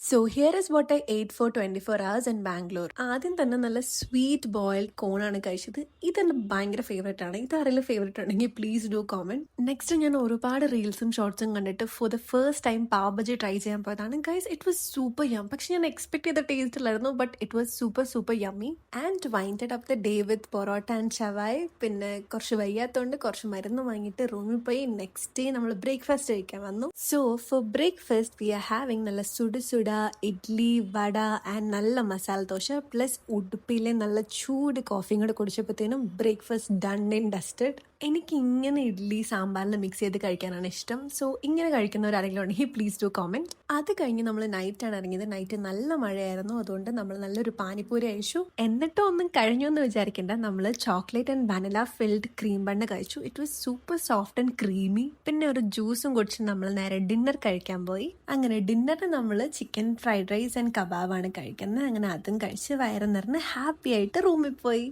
So here is what I ate for 24 hours in Bangalore. ആദ്യം തന്നെ നല്ല സ്വീറ്റ് ബോയിൽഡ് കോണാണ് കഴിച്ചത്. ഇതെന്റെ ഭയങ്കര ഫേവറേറ്റ് ആണ്. ഇത് ആരെങ്കിലും ഫേവറേറ്റ് ഉണ്ടെങ്കിൽ പ്ലീസ് ഡു കോമെന്റ്. നെക്സ്റ്റ് ഞാൻ ഒരുപാട് റീൽസും ഷോർട്സും കണ്ടിട്ട് for the first time pav bhaji try ചെയ്യാൻ പോയതാണ്. ഗൈസ് ഇറ്റ് വാസ് സൂപ്പർ യം. പക്ഷെ ഞാൻ എക്സ്പെക്ട് ചെയ്ത ടേസ്റ്റ് ഇല്ലായിരുന്നു, but it was super super yummy. And winded up the day with porotta and ഷവായ്. പിന്നെ കുറച്ച് വയ്യാത്തോണ്ട് കുറച്ച് മരുന്ന് വാങ്ങിയിട്ട് റൂമിൽ പോയി നെക്സ്റ്റ് ഡേ നമ്മൾ ബ്രേക്ക്ഫാസ്റ്റ് കഴിക്കാൻ വന്നു. So for breakfast we are having നല്ല സുട ഇഡ്ലി വട ആൻഡ് നല്ല മസാല ദോശ പ്ലസ് ഉടുപ്പിയിലെ നല്ല ചൂട് കോഫിയും കൂടെ കുടിച്ചപ്പോഴത്തേനും ബ്രേക്ക്ഫാസ്റ്റ് ഡൺ ആൻഡ് ഡസ്റ്റഡ്. എനിക്ക് ഇങ്ങനെ ഇഡ്ലി സാമ്പാറിൽ മിക്സ് ചെയ്ത് കഴിക്കാനാണ് ഇഷ്ടം. സോ ഇങ്ങനെ കഴിക്കുന്നവരാരെങ്കിലും ഉണ്ടെങ്കിൽ പ്ലീസ് ഡു കോമെന്റ്. അത് കഴിഞ്ഞ് നമ്മൾ നൈറ്റാണ് ഇറങ്ങിയത്. നൈറ്റ് നല്ല മഴയായിരുന്നു, അതുകൊണ്ട് നമ്മൾ നല്ലൊരു പാനിപ്പൂരി കഴിച്ചു. എന്നിട്ടും ഒന്നും കഴിഞ്ഞു എന്ന് വിചാരിക്കേണ്ട, നമ്മൾ chocolate and vanilla filled cream bun കഴിച്ചു. It was super soft and creamy. പിന്നെ ഒരു ജ്യൂസും കുടിച്ച് നമ്മൾ നേരെ ഡിന്നർ കഴിക്കാൻ പോയി. അങ്ങനെ ഡിന്നറിന് നമ്മൾ ചിക്കൻ ഫ്രൈഡ് റൈസ് ആൻഡ് കബാബാണ് കഴിക്കുന്നത്. അങ്ങനെ അതും കഴിച്ച് വയറ് നിറഞ്ഞ് ഹാപ്പി ആയിട്ട് റൂമിൽ പോയി.